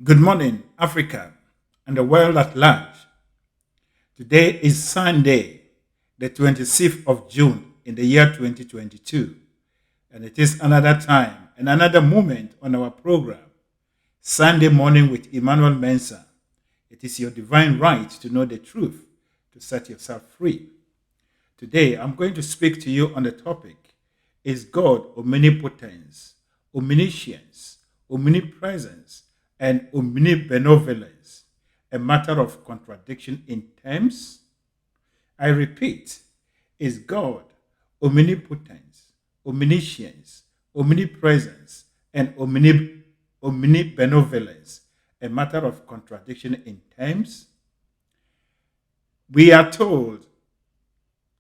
Good morning, Africa and the world at large. Today is Sunday, the 26th of June in the year 2022, and it is another time and another moment on our program, Sunday Morning with Emmanuel Mensah. It is your divine right to know the truth, to set yourself free. Today, I'm going to speak to you on the topic, is God omnipotence, omniscience, omnipresence, and omnibenevolence a matter of contradiction in terms? I repeat, is God omnipotence, omniscience, omnipresence, and omnibenevolence a matter of contradiction in terms? We are told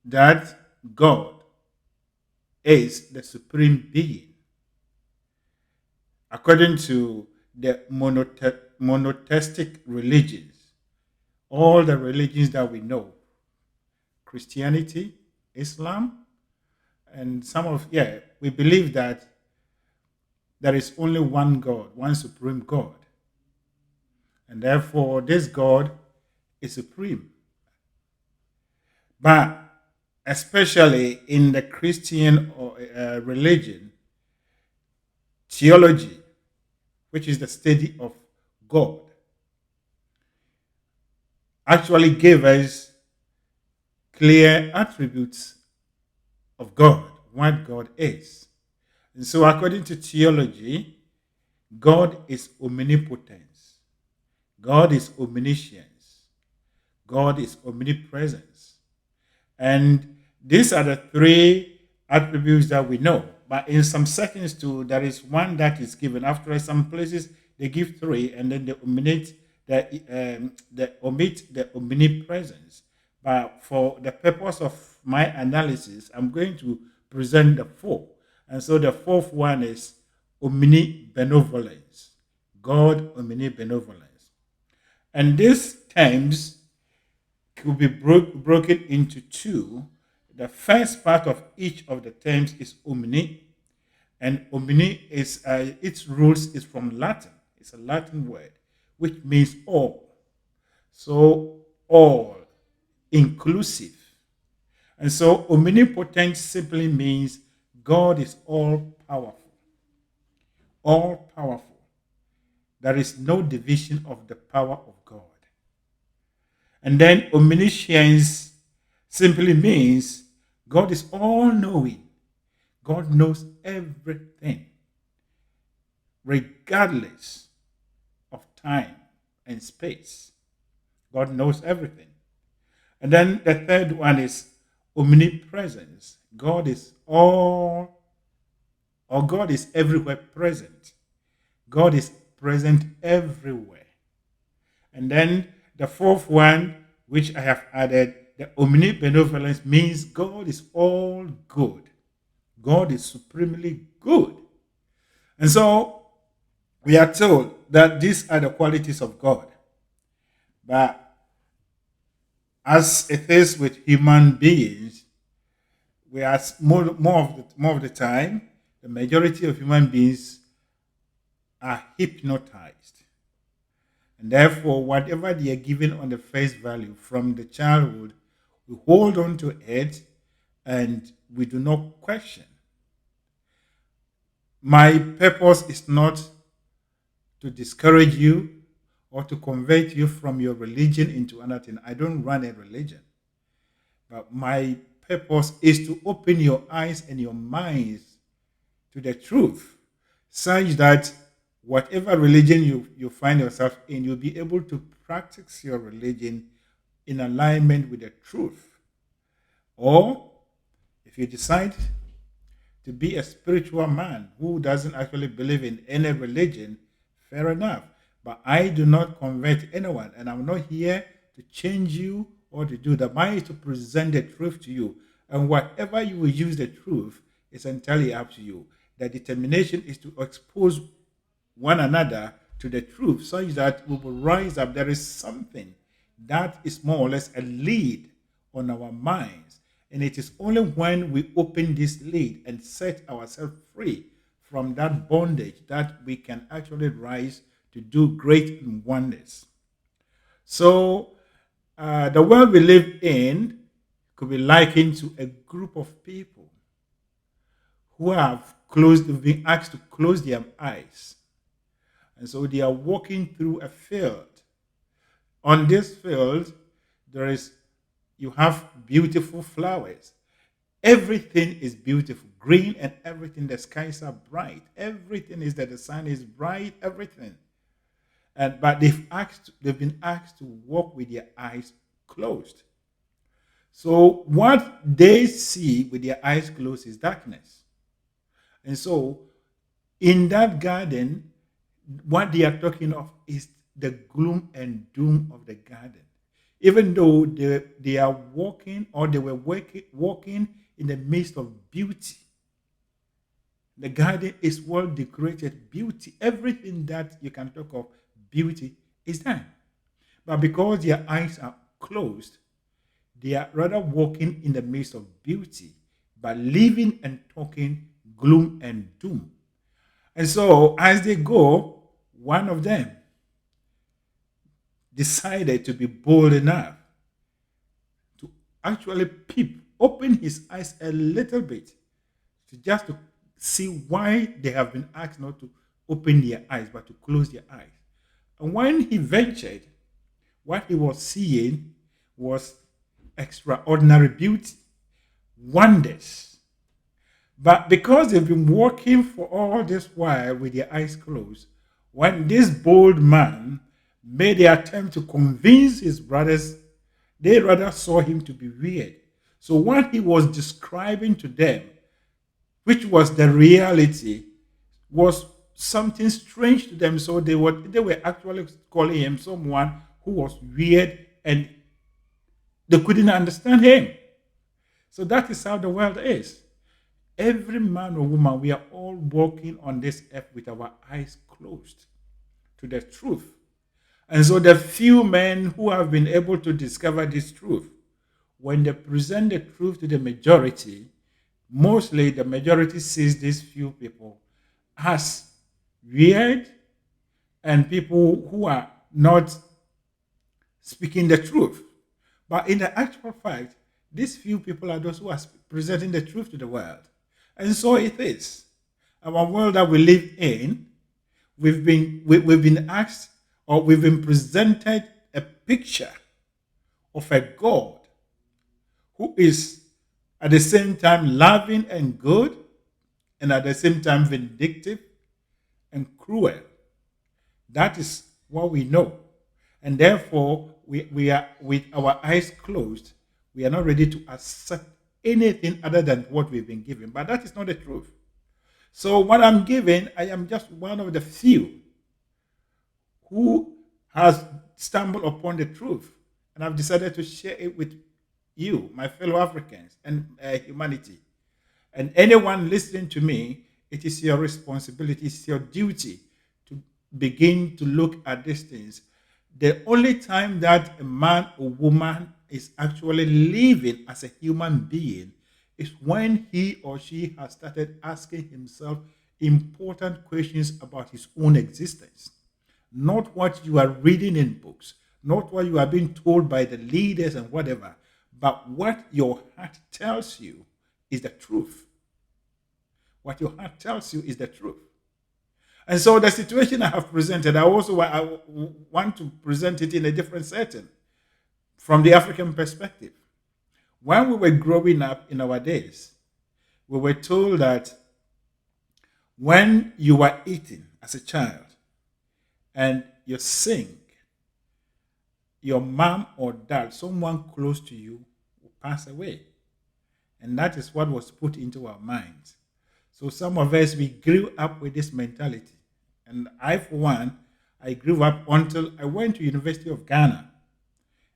that God is the supreme being. According to the monotheistic religions, all the religions that we know, Christianity, Islam, and we believe that there is only one God, one supreme God. And therefore, this God is supreme. But especially in the Christian religion, theology, which is the study of God, actually gave us clear attributes of God, what God is. And so, according to theology, God is omnipotence, God is omniscience, God is omnipresence. And these are the three attributes that we know. But in some settings too, there is one that is given. After some places, they give three, and then they omit the omnipresence. But for the purpose of my analysis, I'm going to present the four. And so the fourth one is omnibenevolence. God omnibenevolence. And these terms could be broken into two. The first part of each of the terms is omni, and omni is its roots is from Latin. It's a Latin word which means all. So all, inclusive. And so omnipotent simply means God is all powerful. All powerful. There is no division of the power of God. And then omniscience simply means God is all knowing. God knows everything, regardless of time and space. God knows everything. And then the third one is omnipresence. God is all, or God is everywhere present. God is present everywhere. And then the fourth one, which I have added, the omnibenevolence means God is all good. God is supremely good. And so we are told that these are the qualities of God. But as it is with human beings, we are more of the time, the majority of human beings are hypnotized. And therefore, whatever they are given on the face value from the childhood, we hold on to it and we do not question. My purpose is not to discourage you or to convert you from your religion into another thing. I don't run a religion. But my purpose is to open your eyes and your minds to the truth, such that whatever religion you find yourself in, you'll be able to practice your religion in alignment with the truth. Or if you decide to be a spiritual man who doesn't actually believe in any religion, fair enough. But I do not convert anyone, and I'm not here to change you or to do that. Mine is to present the truth to you. And whatever you will use the truth is entirely up to you. The determination is to expose one another to the truth such that we will rise up. There is something that is more or less a lead on our minds. And it is only when we open this lead and set ourselves free from that bondage that we can actually rise to do great wonders. So, the world we live in could be likened to a group of people who have been asked to close their eyes. And so they are walking through a field. On this field, there is you have beautiful flowers. Everything is beautiful, green and everything. The skies are bright. Everything is that the sun is bright, everything. And but they've been asked to walk with their eyes closed. So what they see with their eyes closed is darkness. And so in that garden, what they are talking of is the gloom and doom of the garden. Even though they are walking or they were walking in the midst of beauty, the garden is well decorated beauty. Everything that you can talk of beauty is there. But because their eyes are closed, they are rather walking in the midst of beauty, but living and talking gloom and doom. And so as they go, one of them decided to be bold enough to actually open his eyes a little bit, to see why they have been asked not to open their eyes but to close their eyes. And when he ventured, what he was seeing was extraordinary beauty, wonders. But because they've been walking for all this while with their eyes closed, when this bold man made the attempt to convince his brothers, they rather saw him to be weird. So what he was describing to them, which was the reality, was something strange to them. So they were actually calling him someone who was weird and they couldn't understand him. So that is how the world is. Every man or woman, we are all walking on this earth with our eyes closed to the truth. And so the few men who have been able to discover this truth, when they present the truth to the majority, mostly the majority sees these few people as weird and people who are not speaking the truth. But in the actual fact, these few people are those who are presenting the truth to the world. And so it is. Our world that we live in, we've been asked, or we've been presented a picture of a God who is at the same time loving and good, and at the same time vindictive and cruel. That is what we know. And therefore, we are with our eyes closed, we are not ready to accept anything other than what we've been given. But that is not the truth. So what I'm giving, I am just one of the few who has stumbled upon the truth. And I've decided to share it with you, my fellow Africans, and humanity. And anyone listening to me, it is your responsibility, it's your duty to begin to look at these things. The only time that a man or woman is actually living as a human being is when he or she has started asking himself important questions about his own existence. Not what you are reading in books, not what you are being told by the leaders and whatever, but what your heart tells you is the truth. What your heart tells you is the truth. And so the situation I have presented, I want to present it in a different setting from the African perspective. When we were growing up in our days, we were told that when you were eating as a child and you sing, your mom or dad, someone close to you, will pass away. And that is what was put into our minds. So some of us, we grew up with this mentality. And I, for one, I grew up until I went to University of Ghana.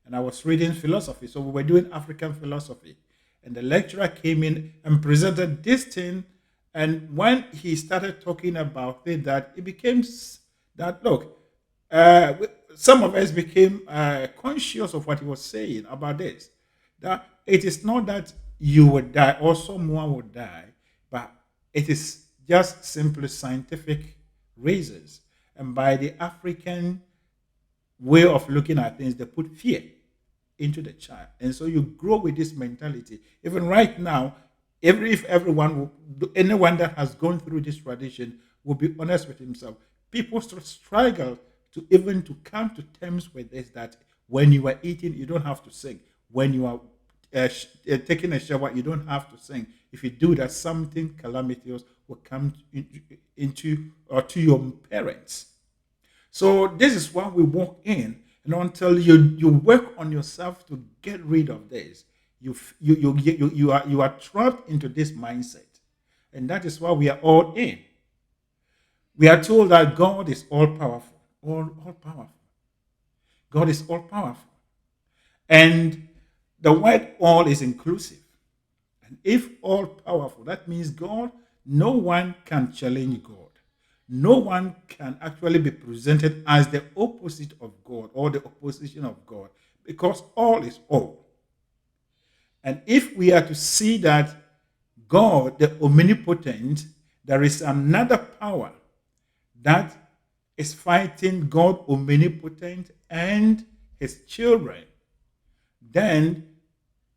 And I was reading philosophy. So we were doing African philosophy. And the lecturer came in and presented this thing. And when he started talking about it, that it became that, look, some of us became conscious of what he was saying about this. That it is not that you would die or someone would die, but it is just simply scientific reasons. And by the African way of looking at things, they put fear into the child. And so you grow with this mentality. Even right now, if everyone, anyone that has gone through this tradition will be honest with himself, people still struggle to even to come to terms with this, that when you are eating, you don't have to sing. When you are taking a shower, you don't have to sing. If you do that, something calamitous will come into or to your parents. So this is why we walk in, and until you work on yourself to get rid of this, you are trapped into this mindset, and that is why we are all in. We are told that God is all powerful, all powerful. God is all powerful, and the word "all" is inclusive. And if all powerful, that means God. No one can challenge God. No one can actually be presented as the opposite of God or the opposition of God, because all is all. And if we are to see that God, the omnipotent, there is another power that is fighting God omnipotent and his children, then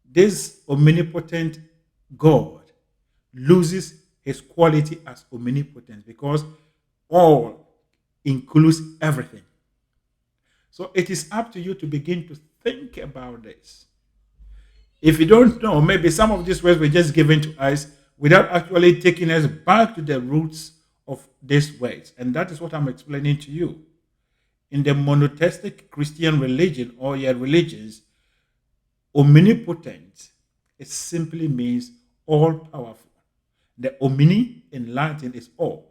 this omnipotent God loses his quality as omnipotent, because all includes everything. So it is up to you to begin to think about this. If you don't know, maybe some of these words were just given to us without actually taking us back to the roots of these words. And that is what I'm explaining to you. In the monotheistic Christian religion or your religions, omnipotent, it simply means all powerful. The omni in Latin is all.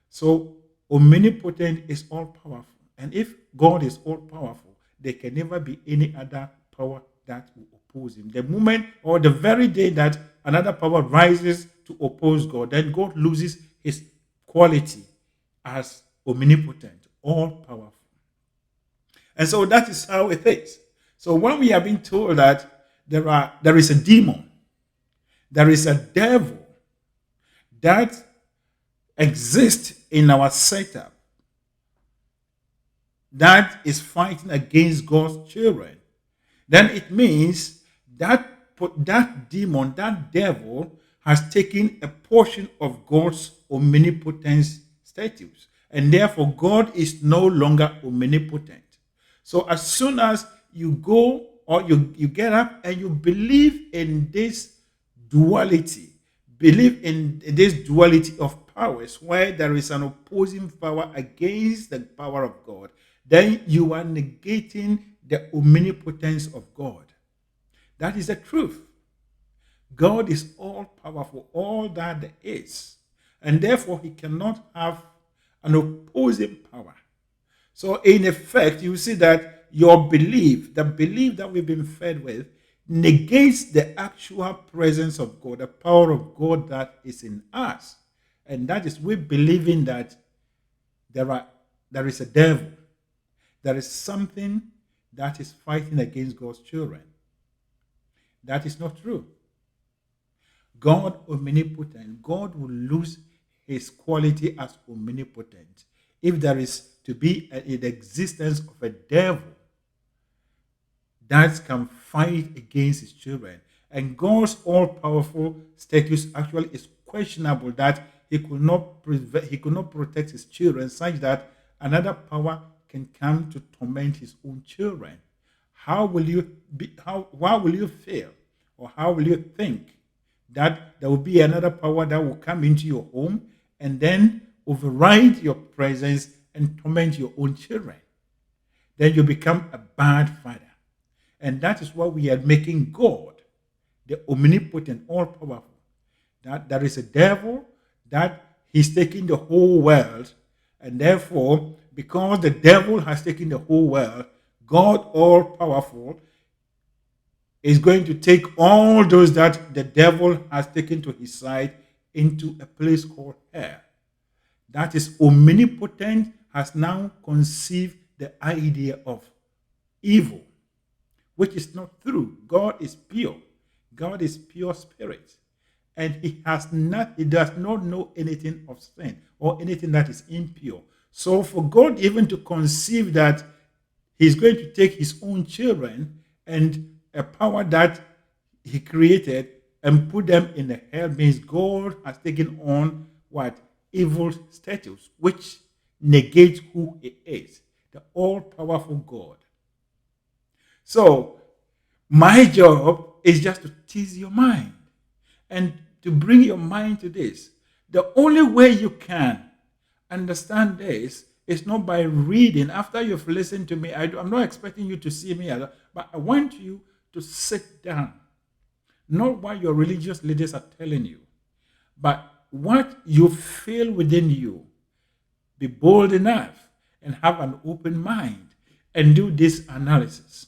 So omnipotent is all powerful. And if God is all powerful, there can never be any other power that will oppose him. The moment or the very day that another power rises to oppose God, then God loses his quality as omnipotent, all powerful. And so that is how it is. So when we are being told that there is a demon, there is a devil that exists in our setup that is fighting against God's children, then it means that that demon, that devil, has taken a portion of God's omnipotence status, and therefore God is no longer omnipotent. So as soon as you go or you get up and you believe in this duality, believe in this duality of powers, where there is an opposing power against the power of God, then you are negating the omnipotence of God. That is the truth. God is all powerful, all that there is, and therefore he cannot have an opposing power. So in effect, you see that your belief, the belief that we've been fed with, negates the actual presence of God, the power of God that is in us. And that is, we believing that there is a devil. There is something that is fighting against God's children. That is not true. God omnipotent, God will lose his quality as omnipotent if there is to be an existence of a devil that can fight against his children. And God's all-powerful status actually is questionable, that he could not protect his children such that another power can come to torment his own children. Why will you feel, or how will you think that there will be another power that will come into your home and then override your presence and torment your own children? Then you become a bad father. And that is why we are making God the omnipotent, all powerful. That there is a devil, that he's taking the whole world, and therefore, because the devil has taken the whole world, God, all powerful, is going to take all those that the devil has taken to his side into a place called hell. That is, omnipotent has now conceived the idea of evil, which is not true. God is pure. God is pure spirit. And he does not know anything of sin or anything that is impure. So for God even to conceive that he's going to take his own children and a power that he created and put them in the hell means God has taken on what? Evil status, which negates who he is, the all powerful God. So my job is just to tease your mind and to bring your mind to this. The only way you can understand this is not by reading. After you've listened to me, I'm not expecting you to see me, but I want you to sit down. Not what your religious leaders are telling you, but what you feel within you. Be bold enough and have an open mind and do this analysis.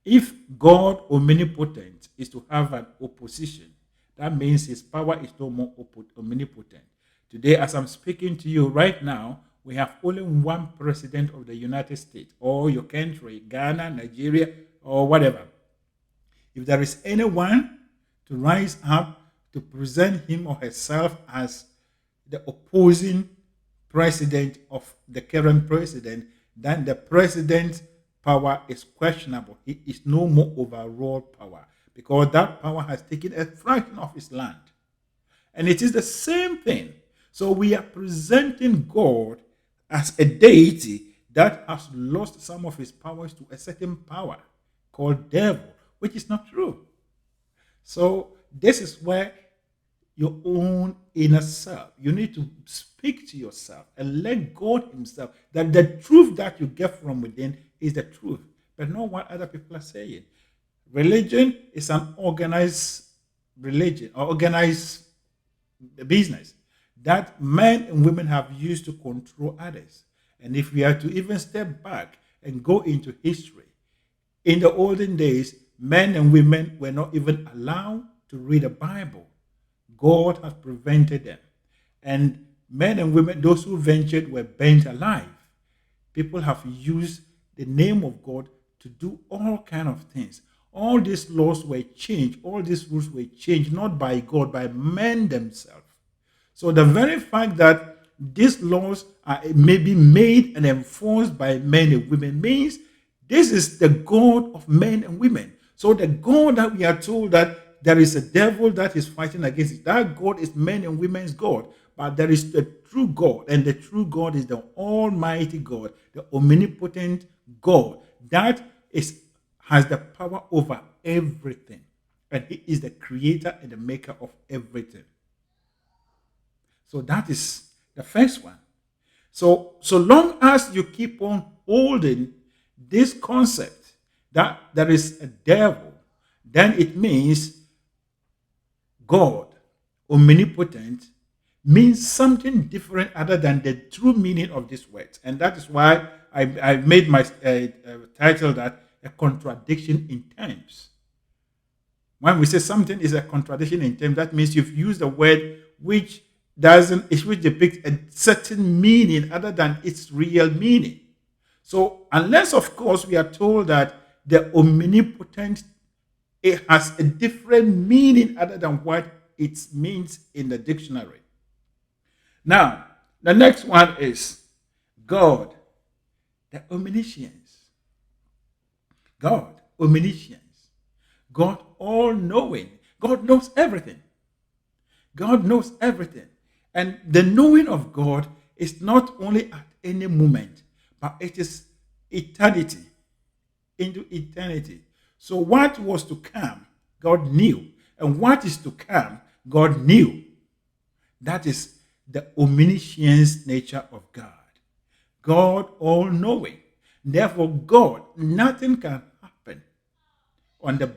If God omnipotent is to have an opposition, that means his power is no more omnipotent. Today, as I'm speaking to you right now, we have only one president of the United States or your country, Ghana, Nigeria, or whatever. If there is anyone to rise up to present him or herself as the opposing president of the current president, then the president's power is questionable. He is no more overall power because that power has taken a fraction of his land. And it is the same thing. So we are presenting God as a deity that has lost some of his powers to a certain power called devil, which is not true. So this is where your own inner self, you need to speak to yourself and let God himself, that the truth that you get from within is the truth, but not what other people are saying. Religion is an organized religion or organized business that men and women have used to control others. And if we are to even step back and go into history, in the olden days, men and women were not even allowed to read the Bible. God has prevented them. And men and women, those who ventured, were burnt alive. People have used the name of God to do all kinds of things. All these laws were changed. All these rules were changed, not by God, by men themselves. So the very fact that these laws are maybe made and enforced by men and women means this is the God of men and women. So the God that we are told that there is a devil that is fighting against it, that God is men and women's God. But there is the true God, and the true God is the Almighty God, the omnipotent God that has the power over everything. And he is the creator and the maker of everything. So that is the first one. So long as you keep on holding this concept that there is a devil, then it means God, omnipotent, means something different other than the true meaning of this word. And that is why I made my title that a contradiction in terms. When we say something is a contradiction in terms, that means you've used a word which depicts a certain meaning other than its real meaning. So unless, of course, we are told that the omnipotent, it has a different meaning other than what it means in the dictionary. Now, the next one is God, the omniscience. God, omniscience. God, all-knowing. God knows everything. God knows everything. And the knowing of God is not only at any moment, but it is eternity, into eternity. So what was to come, God knew. And what is to come, God knew. That is the omniscience nature of God. God all-knowing. Therefore, God, nothing can happen on the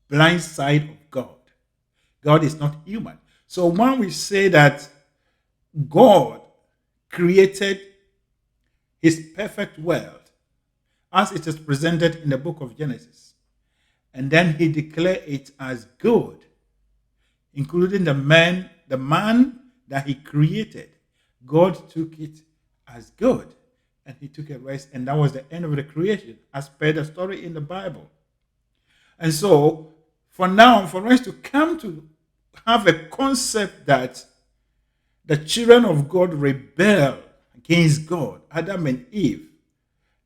blind side of God. God is not human. So when we say that God created his perfect world as it is presented in the book of Genesis, and then he declared it as good, including the man that he created, God took it as good, and he took a rest, and that was the end of the creation, as per the story in the Bible. And so, for now, for us to come to have a concept that the children of God rebel against God. Adam and Eve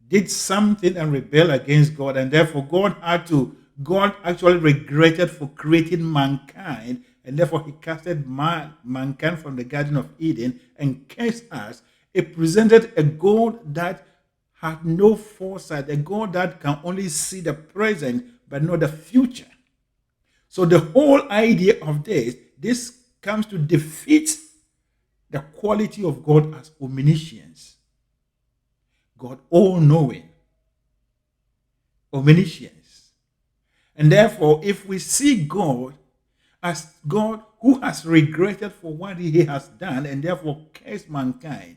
did something and rebelled against God, and therefore God actually regretted for creating mankind, and therefore he casted mankind from the Garden of Eden and cursed us. It presented a God that had no foresight, a God that can only see the present but not the future. So the whole idea of this comes to defeat the quality of God as omniscience, God all-knowing, omniscience. And therefore, if we see God as God who has regretted for what he has done and therefore cursed mankind,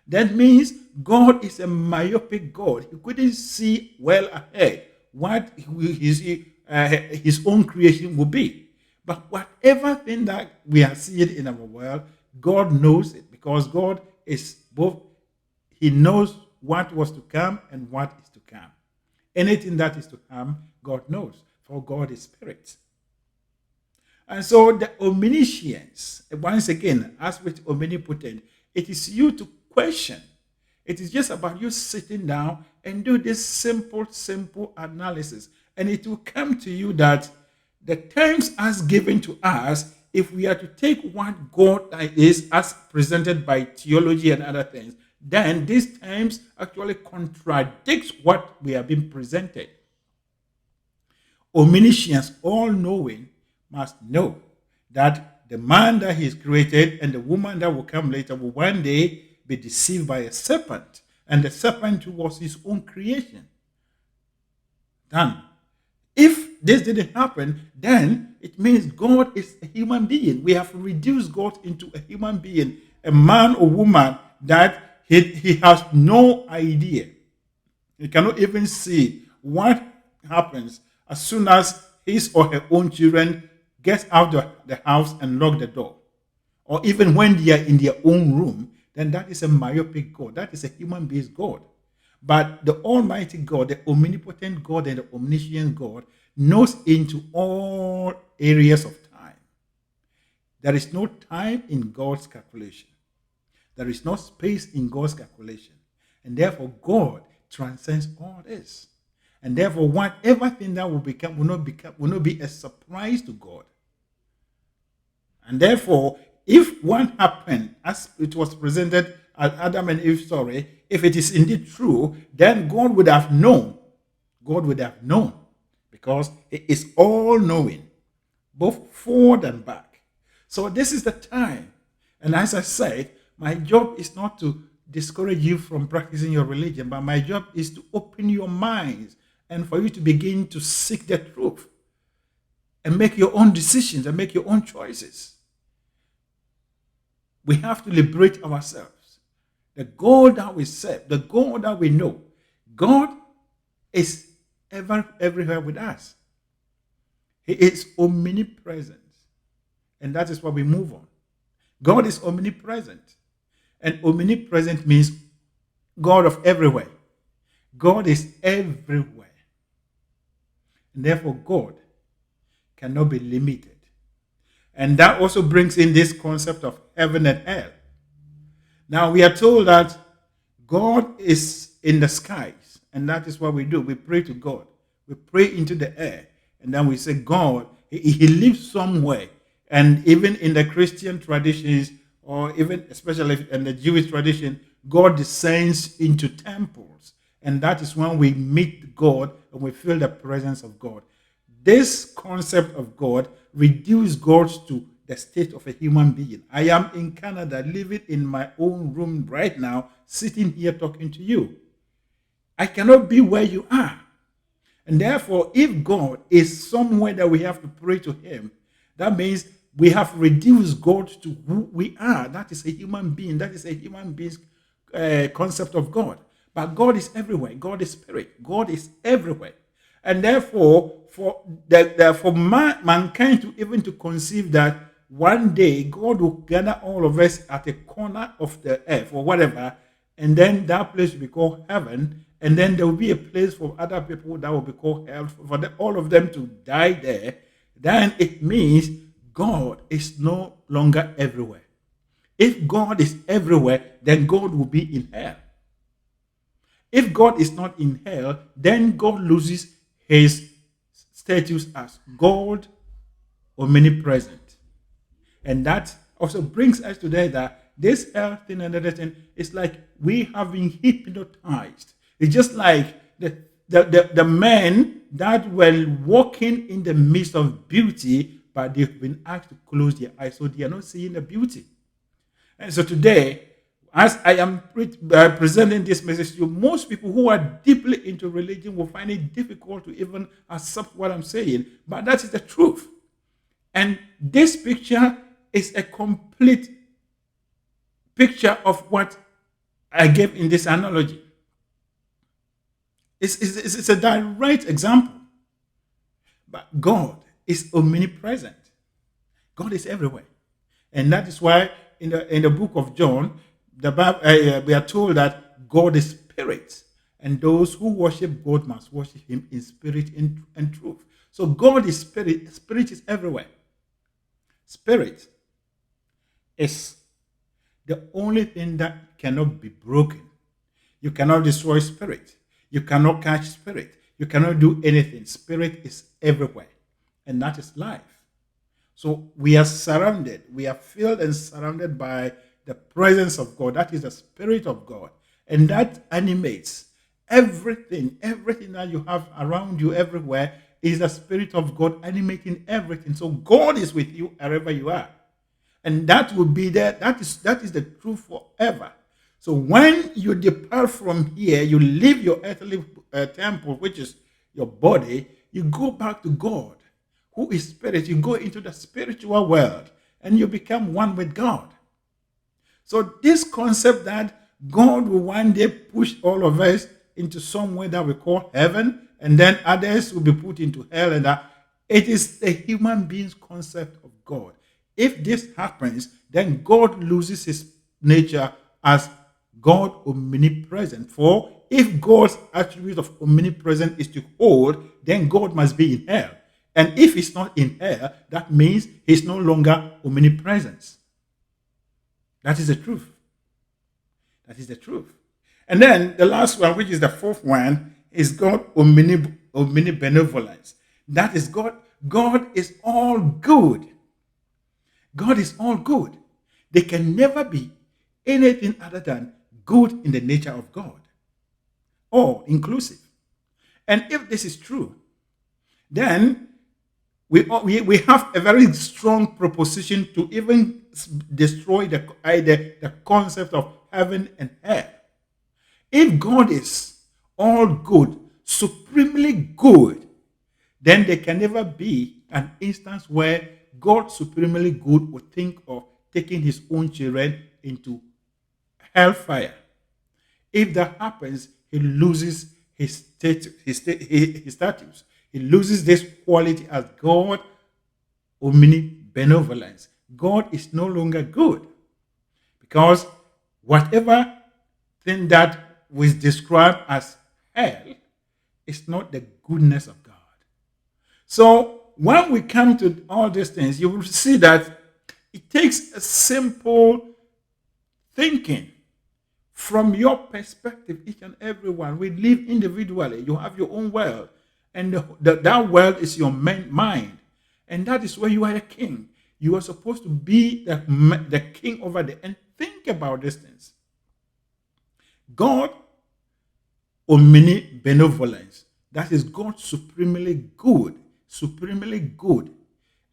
that means God is a myopic God. He couldn't see well ahead what his own creation will be. But whatever thing that we are seeing in our world, God knows it, because God is both, he knows what was to come and what is to come. Anything that is to come, God knows, for God is spirit. And so the omniscience, once again, as with omnipotent, it is you to question. It is just about you sitting down and do this simple analysis. And it will come to you that the terms as given to us, if we are to take what God is as presented by theology and other things, then these terms actually contradict what we have been presented. Omniscience, all-knowing, must know that the man that he has created and the woman that will come later will one day be deceived by a serpent, and the serpent was his own creation. Done. If this didn't happen, then it means God is a human being. We have reduced God into a human being, a man or woman that he has no idea. He cannot even see what happens as soon as his or her own children get out of the house and lock the door. Or even when they are in their own room, then that is a myopic God. That is a human-based God. But the Almighty God, the omnipotent God and the omniscient God, knows into all areas of time. There is no time in God's calculation. There is no space in God's calculation. And therefore, God transcends all this. And therefore, whatever thing that will not be a surprise to God. And therefore, if what happened as it was presented as Adam and Eve's story, if it is indeed true, then God would have known. God would have known, because He is all-knowing, both forward and back. So this is the time. And as I said, my job is not to discourage you from practicing your religion, but my job is to open your minds and for you to begin to seek the truth and make your own decisions and make your own choices. We have to liberate ourselves. The God that we serve, the God that we know, God is everywhere with us. He is omnipresent. And that is why we move on. God is omnipresent. And omnipresent means God of everywhere. God is everywhere. And therefore, God cannot be limited. And that also brings in this concept of heaven and hell. Now, we are told that God is in the skies. And that is what we do. We pray to God. We pray into the air. And then we say, God, He lives somewhere. And even in the Christian traditions, or even especially in the Jewish tradition, God descends into temples. And that is when we meet God and we feel the presence of God. This concept of God reduces God to the state of a human being. I am in Canada, living in my own room right now, sitting here talking to you. I cannot be where you are. And therefore, if God is somewhere that we have to pray to Him, that means we have reduced God to who we are. That is a human being. That is a human being's concept of God. But God is everywhere. God is spirit. God is everywhere. And therefore, for mankind to even to conceive that one day God will gather all of us at a corner of the earth or whatever, and then that place will be called heaven, and then there will be a place for other people that will be called hell, for all of them to die there, then it means God is no longer everywhere. If God is everywhere, then God will be in hell. If God is not in hell, then God loses his status as God omnipresent. And that also brings us today that this hell thing and everything is like we have been hypnotized. It's just like the men that were walking in the midst of beauty, but they've been asked to close their eyes, so they are not seeing the beauty. And so today, as I am presenting this message to you, most people who are deeply into religion will find it difficult to even accept what I'm saying, but that is the truth. And this picture is a complete picture of what I gave in this analogy. It's a direct example. But God is omnipresent. God is everywhere. And that is why in the book of John, the Bible, we are told that God is spirit. And those who worship God must worship him in spirit and truth. So God is spirit. Spirit is everywhere. Spirit is the only thing that cannot be broken. You cannot destroy spirit. You cannot catch spirit. You cannot do anything. Spirit is everywhere. And that is life. So we are surrounded. We are filled and surrounded by the presence of God. That is the Spirit of God. And that animates everything. Everything that you have around you everywhere is the Spirit of God animating everything. So God is with you wherever you are. And that will be there. That is the truth forever. So when you depart from here, you leave your earthly temple, which is your body, you go back to God, who is spirit. You go into the spiritual world and you become one with God. So this concept that God will one day push all of us into somewhere that we call heaven, and then others will be put into hell, and that it is the human being's concept of God. If this happens, then God loses his nature as God omnipresent. For if God's attribute of omnipresent is to hold, then God must be in hell. And if he's not in hell, that means he's no longer omnipresent. That is the truth. That is the truth. And then the last one, which is the fourth one, is God omnibenevolence. That is God. God is all good. God is all good. There can never be anything other than good in the nature of God. All inclusive. And if this is true, then we have a very strong proposition to even destroy the concept of heaven and hell. If God is all good, supremely good, then there can never be an instance where God supremely good would think of taking his own children into hellfire. If that happens, he loses his status. He loses this quality as God omnibenevolence. God is no longer good, because whatever thing that was described as hell is not the goodness of God. So when we come to all these things, you will see that it takes a simple thinking. From your perspective, each and every one, we live individually. You have your own world, and that world is your mind, and that is where you are a king. You are supposed to be the king over there. And think about these things. God omnibenevolence. That is God supremely good. Supremely good.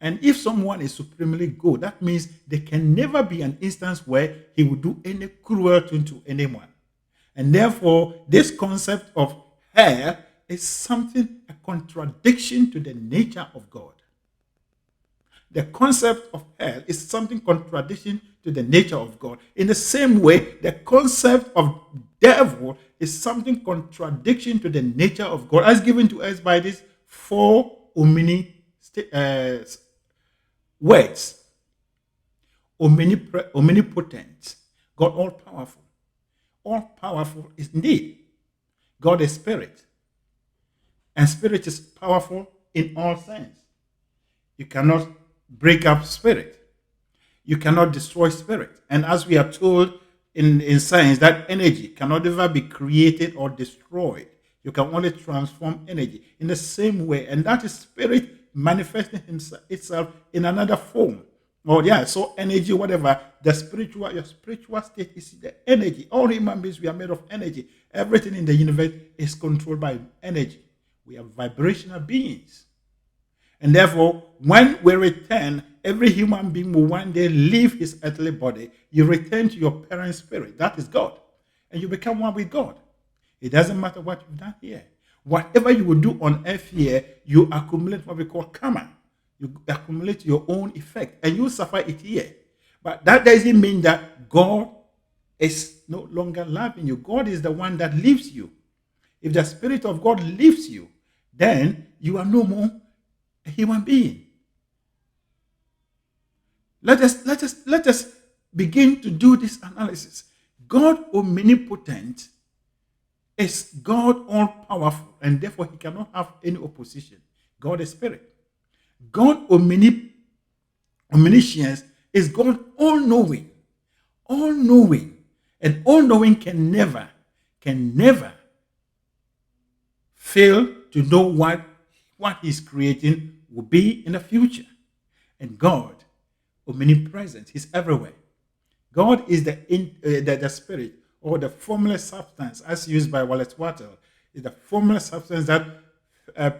And if someone is supremely good, that means there can never be an instance where he would do any cruelty to anyone. And therefore, this concept of hell is something, a contradiction to the nature of God. The concept of hell is something contradiction to the nature of God. In the same way, the concept of devil is something contradiction to the nature of God, as given to us by these four words. Omnipotent, God all powerful. All powerful is indeed. God is spirit. And spirit is powerful in all sense. You cannot break up spirit. You cannot destroy spirit. And as we are told in science, that energy cannot ever be created or destroyed. You can only transform energy in the same way. And that is spirit manifesting itself in another form. Oh yeah, so energy, whatever, your spiritual state is the energy. All human beings, we are made of energy. Everything in the universe is controlled by energy. We are vibrational beings. And therefore, when we return, every human being will one day leave his earthly body. You return to your parent spirit. That is God. And you become one with God. It doesn't matter what you've done here. Whatever you will do on earth here, you accumulate what we call karma. You accumulate your own effect and you suffer it here. But that doesn't mean that God is no longer loving you. God is the one that leaves you. If the Spirit of God leaves you, then you are no more a human being. Let us begin to do this analysis. God omnipotent is God all powerful, and therefore he cannot have any opposition. God is spirit. God omniscience is God all knowing. All knowing. And all knowing can never fail to know what he's creating will be in the future. And God, omnipresent, he's everywhere. God is the spirit or the formless substance, as used by Wallace Wattle, is the formless substance that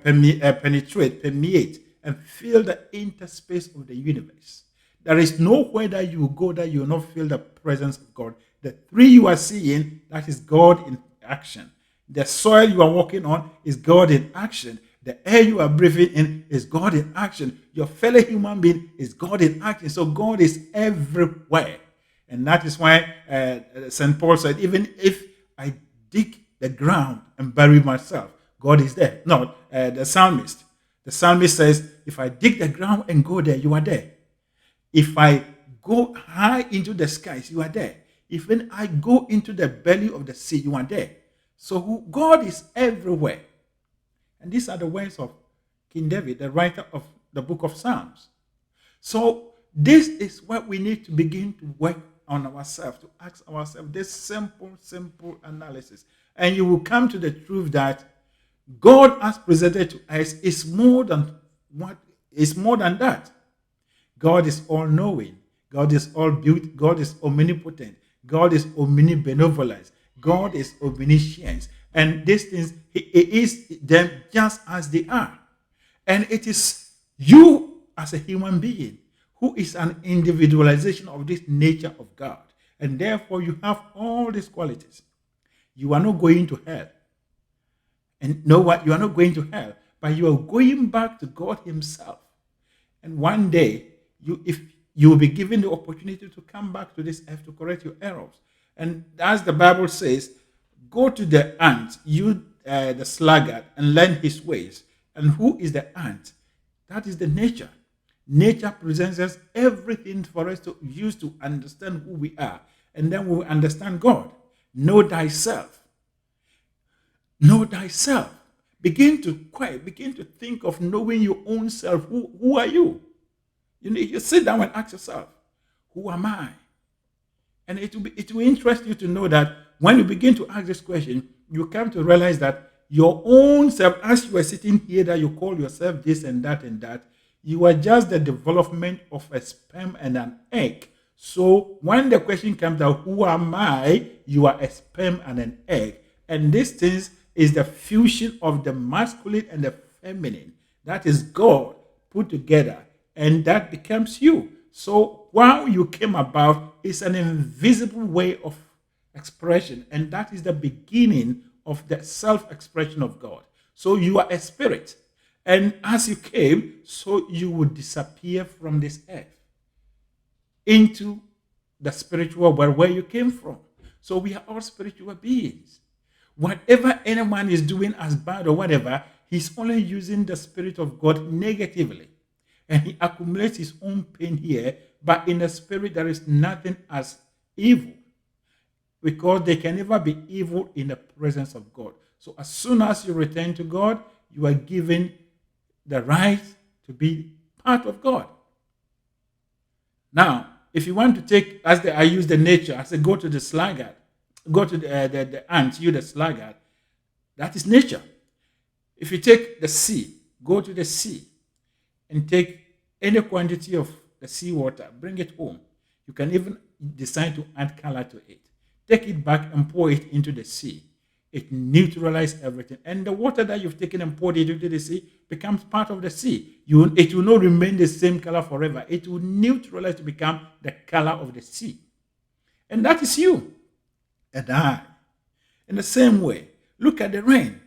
permeate, and fill the interspace of the universe. There is nowhere that you go that you will not feel the presence of God. The tree you are seeing, that is God in action. The soil you are walking on is God in action. The air you are breathing in is God in action. Your fellow human being is God in action. So God is everywhere. And that is why St. Paul said, even if I dig the ground and bury myself, God is there. No, the psalmist. The psalmist says, if I dig the ground and go there, you are there. If I go high into the skies, you are there. Even I go into the belly of the sea, you are there. So God is everywhere. And these are the words of King David, the writer of the book of Psalms. So this is what we need to begin to work on ourselves, to ask ourselves this simple analysis. And you will come to the truth that God, as presented to us, is more than that. God is all-knowing. God is all-beauty. God is omnipotent. God is omnibenevolence. God is omniscience. And these things, he is them just as they are. And it is you as a human being who is an individualization of this nature of God. And therefore, you have all these qualities. You are not going to hell. And know what? You are not going to hell, but you are going back to God himself. And one day, if you will be given the opportunity to come back to this earth to correct your errors. And as the Bible says, go to the ant, the sluggard, and learn his ways. And who is the ant? That is the nature. Nature presents us everything for us to use to understand who we are. And then we will understand God. Know thyself. Know thyself. Begin to think of knowing your own self. Who are you? You sit down and ask yourself, who am I? And it will interest you to know that when you begin to ask this question, you come to realize that your own self, as you are sitting here, that you call yourself this and that, you are just the development of a sperm and an egg. So when the question comes out, who am I? You are a sperm and an egg. And this thing is the fusion of the masculine and the feminine. That is God put together. And that becomes you. So while you came about, it's an invisible way of expression. And that is the beginning of the self-expression of God. So you are a spirit. And as you came, so you would disappear from this earth into the spiritual world where you came from. So we are all spiritual beings. Whatever anyone is doing as bad or whatever, he's only using the Spirit of God negatively. And he accumulates his own pain here, but in the spirit there is nothing as evil. Because they can never be evil in the presence of God. So as soon as you return to God, you are given the right to be part of God. Now, if you want to take, I use the nature, I say go to the sluggard, go to the ant, you the sluggard, that is nature. If you take the sea, go to the sea and take any quantity of the seawater, bring it home. You can even decide to add color to it. Take it back and pour it into the sea. It neutralizes everything. And the water that you've taken and poured it into the sea becomes part of the sea. It will not remain the same color forever. It will neutralize to become the color of the sea. And that is you and I. In the same way, look at the rain.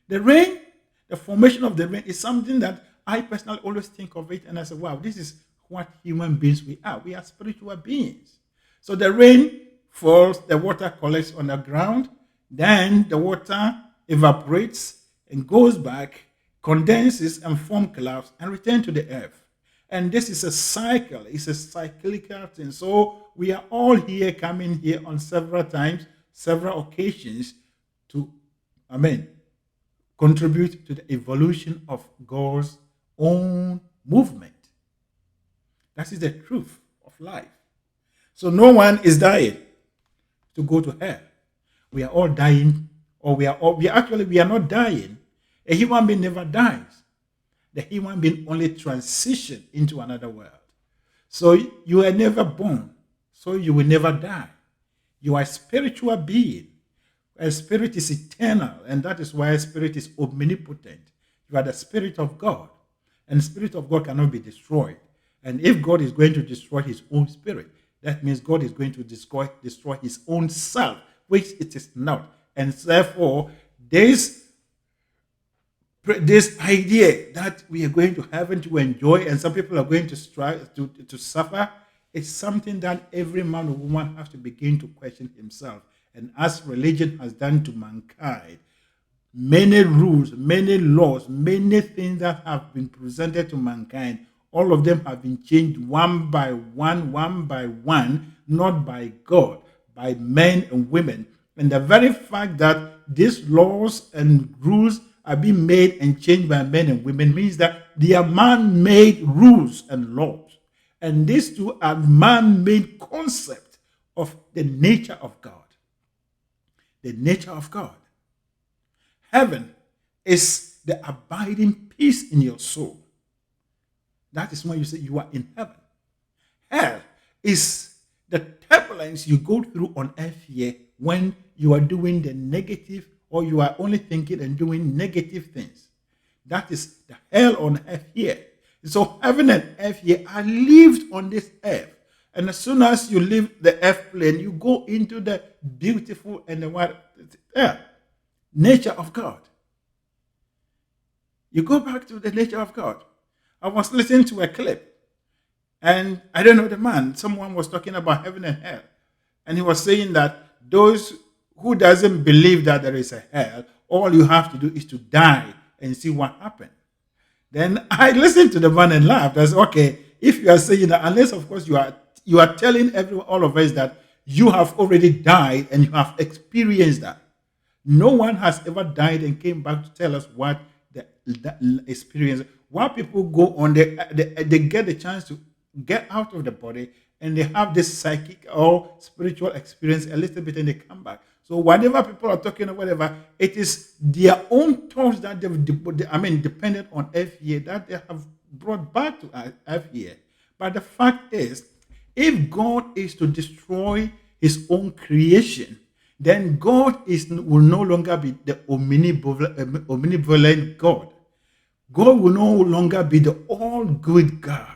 The rain, the formation of the rain is something that I personally always think of it and I say, wow, this is what human beings we are. We are spiritual beings. So the rain falls, the water collects on the ground, then the water evaporates and goes back, condenses and forms clouds and returns to the earth. And this is a cycle. It's a cyclical thing. So we are all here coming here on several times, several occasions to, contribute to the evolution of God's own movement. That is the truth of life. So no one is dying to go to hell. We are all dying, or we are not dying. A human being never dies. The human being only transitions into another world. So you are never born, so you will never die. You are a spiritual being. A spirit is eternal, and that is why a spirit is omnipotent. You are the spirit of God, and the spirit of God cannot be destroyed. And if God is going to destroy his own spirit, that means God is going to destroy his own self, which it is not. And therefore, this idea that we are going to heaven to enjoy and some people are going to strive to suffer, it's something that every man or woman has to begin to question himself. And as religion has done to mankind, many rules, many laws, many things that have been presented to mankind, all of them have been changed one by one, not by God, by men and women. And the very fact that these laws and rules are being made and changed by men and women means that they are man-made rules and laws. And these two are man-made concepts of the nature of God. The nature of God. Heaven is the abiding peace in your soul. That is when you say you are in heaven. Hell is the turbulence you go through on earth here when you are doing the negative, or you are only thinking and doing negative things. That is the hell on earth here. So heaven and earth here are lived on this earth. And as soon as you leave the earth plane, you go into the beautiful and the nature of God. You go back to the nature of God. I was listening to a clip, and I don't know the man. Someone was talking about heaven and hell, and he was saying that those who doesn't believe that there is a hell, all you have to do is to die and see what happened. Then I listened to the man and laughed. I said, okay, if you are saying that, unless of course you are telling all of us that you have already died and you have experienced that. No one has ever died and came back to tell us what the experience. While people go on, they get the chance to get out of the body and they have this psychic or spiritual experience a little bit and they come back. So whatever people are talking or whatever, it is their own thoughts that dependent on earth here that they have brought back to earth here. But the fact is, if God is to destroy his own creation, then God will no longer be the omnibenevolent God. God will no longer be the all-good God.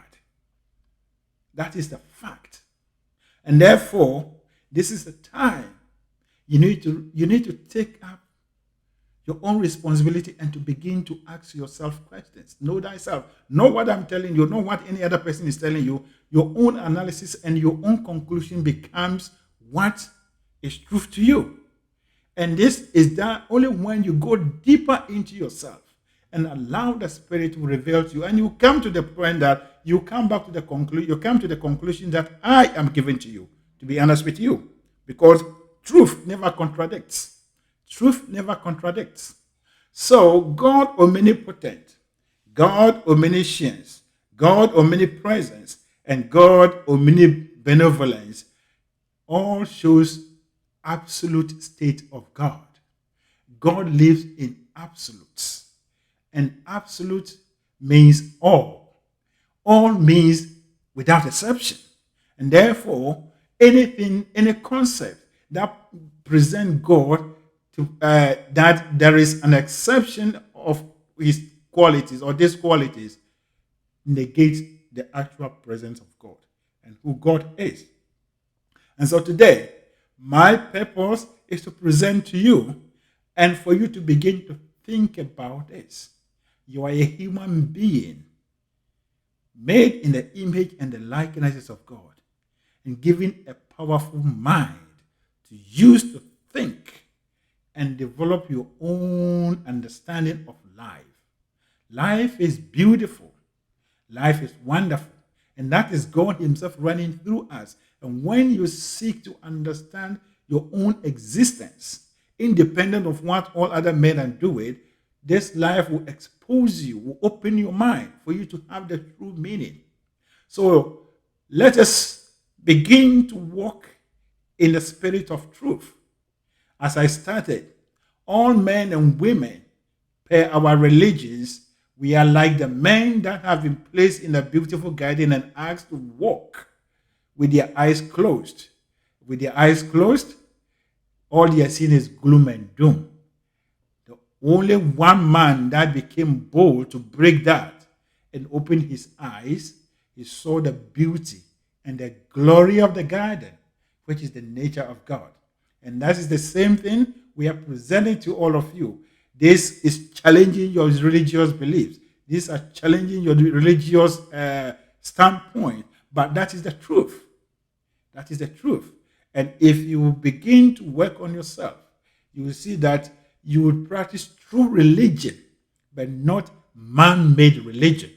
That is the fact. And therefore, this is the time you need to take up your own responsibility and to begin to ask yourself questions. Know thyself. Know what I'm telling you. Know what any other person is telling you. Your own analysis and your own conclusion becomes what is truth to you. And this is done only when you go deeper into yourself and allow the Spirit to reveal to you. And you come to the point that you come back to the conclusion. You come to the conclusion that I am giving to you, to be honest with you. Because truth never contradicts. Truth never contradicts. So God omnipotent, God omniscience, God omnipresence, and God, Omnibenevolence, all shows absolute state of God. God lives in absolutes. And absolute means all. All means without exception. And therefore, anything, any concept that present God to that there is an exception of his qualities or these qualities negates the actual presence of God and who God is. And so today, my purpose is to present to you and for you to begin to think about this. You are a human being made in the image and the likenesses of God and given a powerful mind to use to think and develop your own understanding of life. Life is beautiful. Life is wonderful. And that is God himself running through us. And when you seek to understand your own existence, independent of what all other men are doing, this life will expose you, will open your mind for you to have the true meaning. So let us begin to walk in the spirit of truth. As I started, all men and women, per our religions, we are like the men that have been placed in a beautiful garden and asked to walk with their eyes closed. With their eyes closed, all they are seeing is gloom and doom. The only one man that became bold to break that and open his eyes, he saw the beauty and the glory of the garden, which is the nature of God. And that is the same thing we are presenting to all of you. This is challenging your religious beliefs. These are challenging your religious standpoint. But that is the truth. That is the truth. And if you begin to work on yourself, you will see that you will practice true religion, but not man-made religion.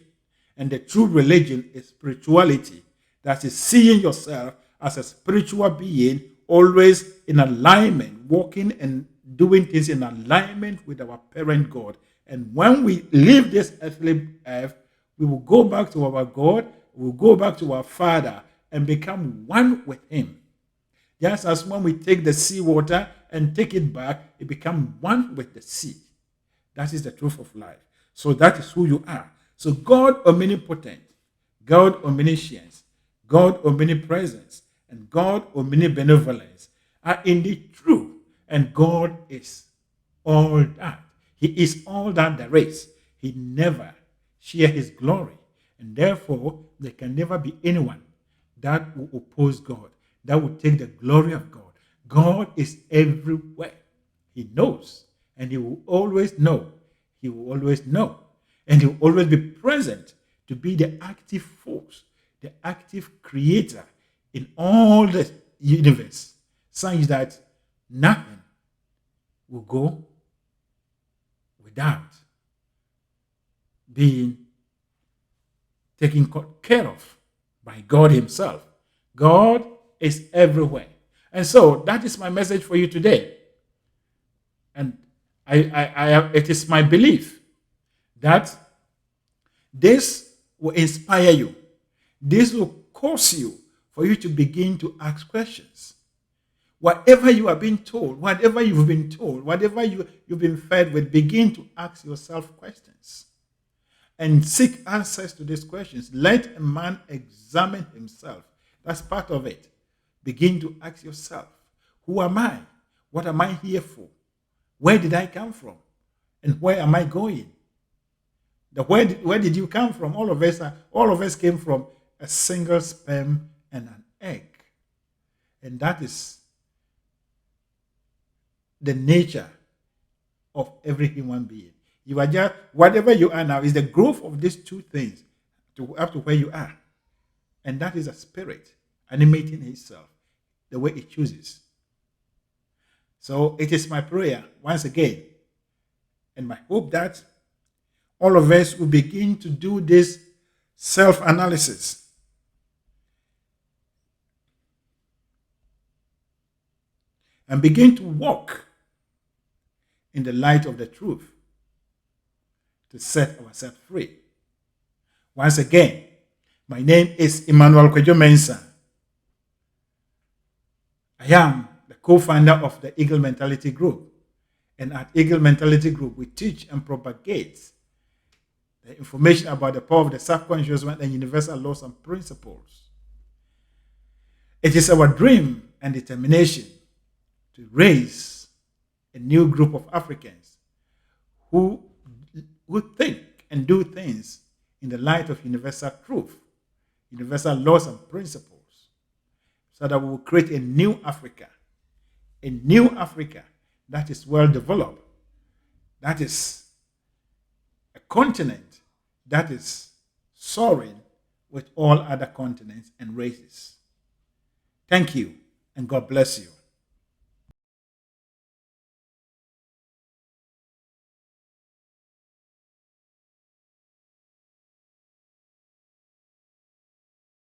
And the true religion is spirituality. That is seeing yourself as a spiritual being, always in alignment, walking and doing things in alignment with our parent God. And when we leave this earthly earth, we will go back to our God, we will go back to our Father and become one with him. Just as when we take the sea water and take it back, it becomes one with the sea. That is the truth of life. So that is who you are. So God omnipotent, God omniscience, God omnipresence, and God omnibenevolence are indeed true. And God is all that. He is all that there is. He never shares his glory. And therefore, there can never be anyone that will oppose God, that will take the glory of God. God is everywhere. He knows, and he will always know. He will always know. And he will always be present to be the active force, the active creator in all the universe, such that nothing will go without being taken care of by God himself. God is everywhere. And so that is my message for you today. And it is my belief that this will inspire you. This will cause you for you to begin to ask questions. Whatever you are being told, whatever you've been told, whatever you've been fed with, begin to ask yourself questions and seek answers to these questions. Let a man examine himself. That's part of it. Begin to ask yourself, who am I? What am I here for? Where did I come from? And where am I going? Where did you come from? All of us came from a single sperm and an egg. And that is the nature of every human being. You are just, whatever you are now is the growth of these two things up to where you are. And that is a spirit animating itself the way it chooses. So it is my prayer, once again, and my hope that all of us will begin to do this self-analysis. And begin to walk in the light of the truth to set ourselves free. Once again, My name is Emmanuel Mensah. I am the co-founder of the Eagle Mentality Group. And at Eagle Mentality Group, we teach and propagate the information about the power of the subconscious mind and universal laws and principles. It is our dream and determination to raise a new group of Africans who think and do things in the light of universal truth, universal laws and principles, so that we will create a new Africa that is well developed, that is a continent that is soaring with all other continents and races. Thank you, and God bless you.